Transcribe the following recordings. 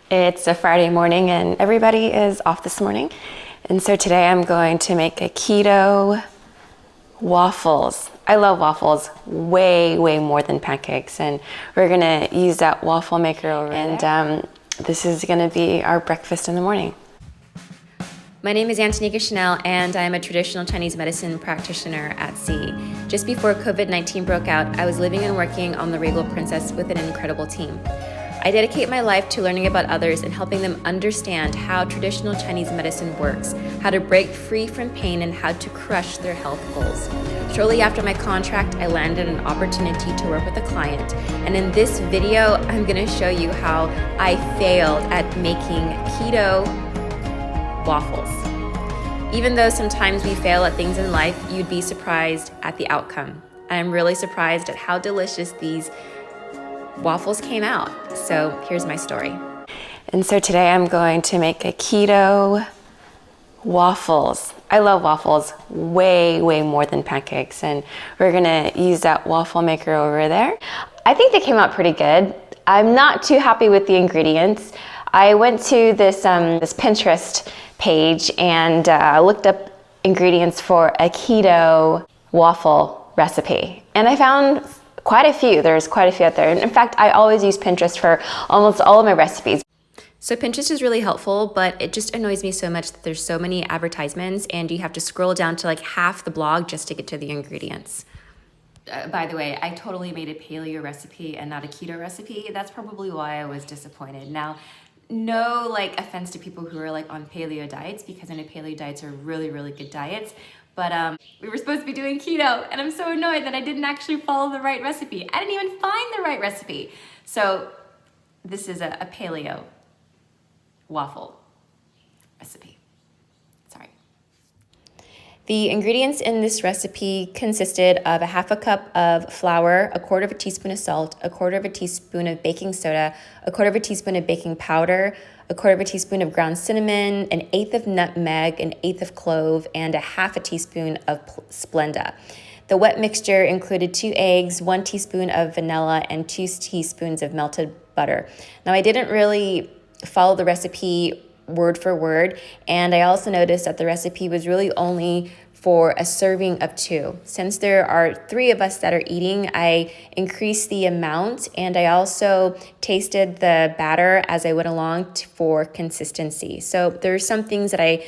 It's a Friday morning and everybody is off this morning. And so today I'm going to make a keto waffles. I love waffles way more than pancakes. And we're gonna use that waffle maker over there. And this is gonna be our breakfast in the morning. My name is Antonika Chanel, and I'm a traditional Chinese medicine practitioner at sea. Just before COVID-19 broke out, I was living and working on the Regal Princess with an incredible team. I dedicate my life to learning about others and helping them understand how traditional Chinese medicine works, how to break free from pain, and how to crush their health goals. Shortly after my contract, I landed an opportunity to work with a client, and in this video, I'm gonna show you how I failed at making keto waffles. Even though sometimes we fail at things in life, you'd be surprised at the outcome. I'm really surprised at how delicious these waffles came out. So here's my story. And so today I'm going to make a keto waffles. I love waffles way more than pancakes, and we're gonna use that waffle maker over there. I think they came out pretty good. I'm not too happy with the ingredients. I went to this Pinterest page and looked up ingredients for a keto waffle recipe, and I found quite a few. There's quite a few out there. And in fact, I always use Pinterest for almost all of my recipes. So Pinterest is really helpful, but it just annoys me so much that there's so many advertisements and you have to scroll down to like half the blog just to get to the ingredients. By the way, I totally made a paleo recipe and not a keto recipe. That's probably why I was disappointed. Now, no offense to people who are on paleo diets, because I know paleo diets are really good diets. But we were supposed to be doing keto, and I'm so annoyed that I didn't actually follow the right recipe. I didn't even find the right recipe. So this is a paleo waffle recipe. Sorry. The ingredients in this recipe consisted of a half a cup of flour, a quarter of a teaspoon of salt, a quarter of a teaspoon of baking soda, a quarter of a teaspoon of baking powder, a quarter of a teaspoon of ground cinnamon, an eighth of nutmeg, an eighth of clove, and a half a teaspoon of Splenda. The wet mixture included 2 eggs, 1 teaspoon of vanilla, and 2 teaspoons of melted butter. Now, I didn't really follow the recipe word for word, and I also noticed that the recipe was really only for a serving of 2. Since there are 3 of us that are eating, I increased the amount, and I also tasted the batter as I went along for consistency. So there's some things that I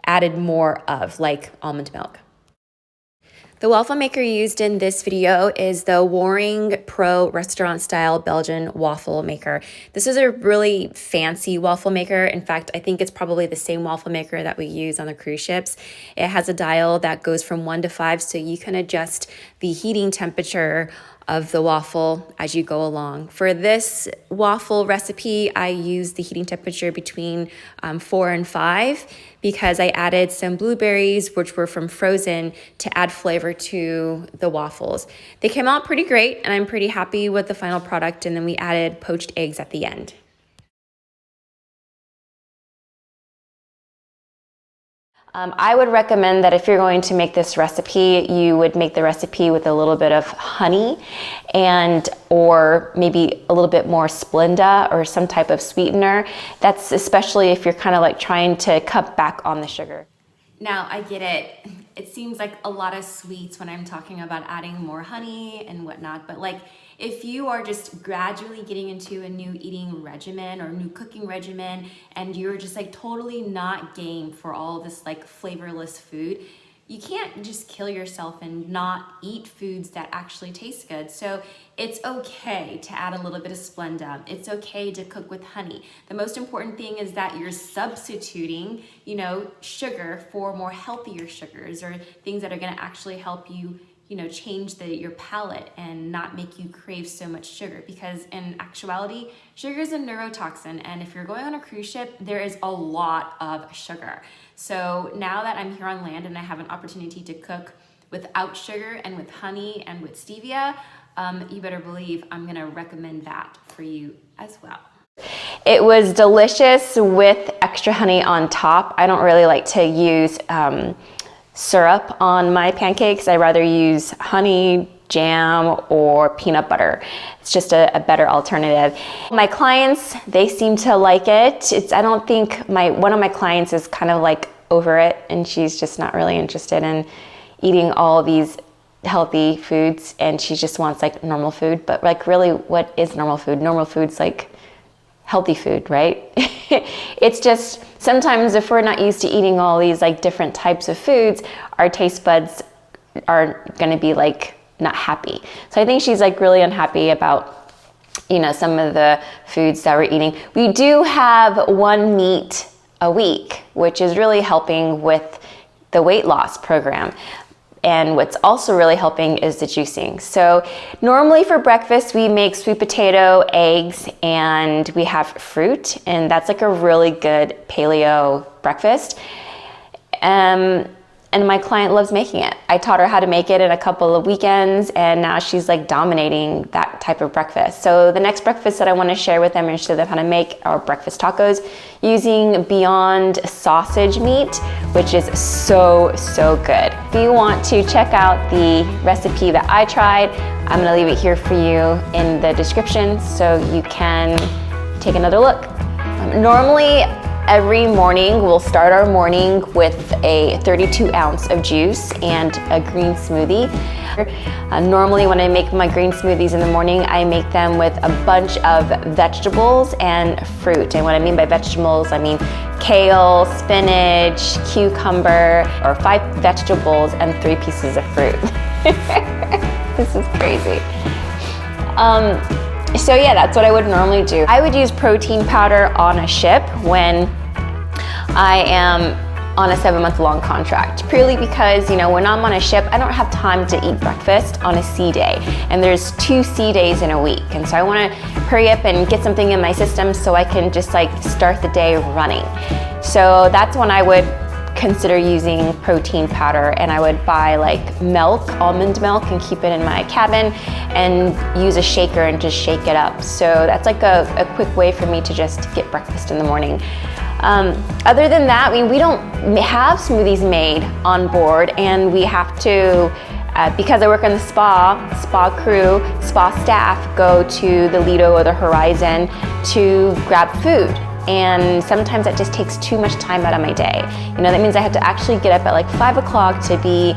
added more of, like almond milk. The waffle maker used in this video is the Waring Pro restaurant style Belgian waffle maker. This is a really fancy waffle maker. In fact, I think it's probably the same waffle maker that we use on the cruise ships. It has a dial that goes from 1 to 5, so you can adjust the heating temperature of the waffle as you go along. For this waffle recipe, I used the heating temperature between 4 and 5 because I added some blueberries, which were from frozen, to add flavor to the waffles. They came out pretty great, and I'm pretty happy with the final product, and then we added poached eggs at the end. I would recommend that if you're going to make this recipe, you would make the recipe with a little bit of honey or maybe a little bit more Splenda or some type of sweetener. That's especially if you're kind of trying to cut back on the sugar. Now, I get it. It seems like a lot of sweets when I'm talking about adding more honey and whatnot, but if you are just gradually getting into a new eating regimen or new cooking regimen and you're just totally not game for all this flavorless food, you can't just kill yourself and not eat foods that actually taste good. So it's okay to add a little bit of Splenda. It's okay to cook with honey. The most important thing is that you're substituting, sugar for more healthier sugars or things that are gonna actually help you change your palate and not make you crave so much sugar, because in actuality, sugar is a neurotoxin, and if you're going on a cruise ship, there is a lot of sugar. So now that I'm here on land and I have an opportunity to cook without sugar and with honey and with stevia, you better believe I'm gonna recommend that for you as well. It was delicious with extra honey on top. I don't really like to use syrup on my pancakes. I rather use honey jam or peanut butter. It's just a better alternative. My clients, they seem to like it. I don't think one of my clients is kind of like over it, and she's just not really interested in eating all these healthy foods, and she just wants like normal food. But like, really, what is normal food? Normal food's like healthy food, right? It's just sometimes if we're not used to eating all these like different types of foods, our taste buds are gonna be like not happy. So I think she's like really unhappy about, you know, some of the foods that we're eating. We do have one meat a week, which is really helping with the weight loss program. And what's also really helping is the juicing. So normally for breakfast, we make sweet potato, eggs, and we have fruit. And that's like a really good paleo breakfast. And my client loves making it. I taught her how to make it in a couple of weekends, and now she's like dominating that type of breakfast. So the next breakfast that I want to share with them and show them how to make are breakfast tacos using Beyond sausage meat, which is so good. If you want to check out the recipe that I tried, I'm gonna leave it here for you in the description so you can take another look. Normally, every morning, we'll start our morning with a 32 ounce of juice and a green smoothie. Normally when I make my green smoothies in the morning, I make them with a bunch of vegetables and fruit. And what I mean by vegetables, I mean kale, spinach, cucumber, or 5 vegetables and 3 pieces of fruit. This is crazy. So yeah, that's what I would normally do. I would use protein powder on a ship when I am on a 7-month-long contract, purely because, you know, when I'm on a ship, I don't have time to eat breakfast on a sea day. And there's 2 sea days in a week. And so I want to hurry up and get something in my system so I can just like start the day running. So that's when I would consider using protein powder, and I would buy like milk, almond milk, and keep it in my cabin and use a shaker and just shake it up. So that's like a quick way for me to just get breakfast in the morning. Other than that, we don't have smoothies made on board, and we have to, because I work on the spa crew, spa staff go to the Lido or the Horizon to grab food. And sometimes that just takes too much time out of my day. You know, that means I have to actually get up at like 5 o'clock to be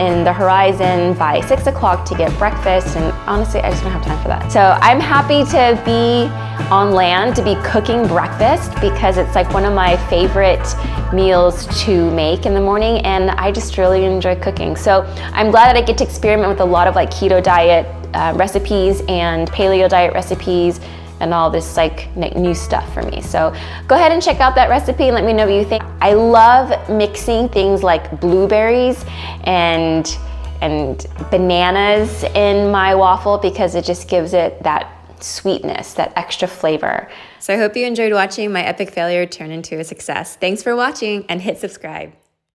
in the Horizon by 6 o'clock to get breakfast, and honestly, I just don't have time for that. So I'm happy to be on land, to be cooking breakfast, because it's like one of my favorite meals to make in the morning, and I just really enjoy cooking. So I'm glad that I get to experiment with a lot of like keto diet recipes and paleo diet recipes, and all this like new stuff for me. So go ahead and check out that recipe and let me know what you think. I love mixing things like blueberries and bananas in my waffle, because it just gives it that sweetness, that extra flavor. So I hope you enjoyed watching my epic failure turn into a success. Thanks for watching, and hit subscribe.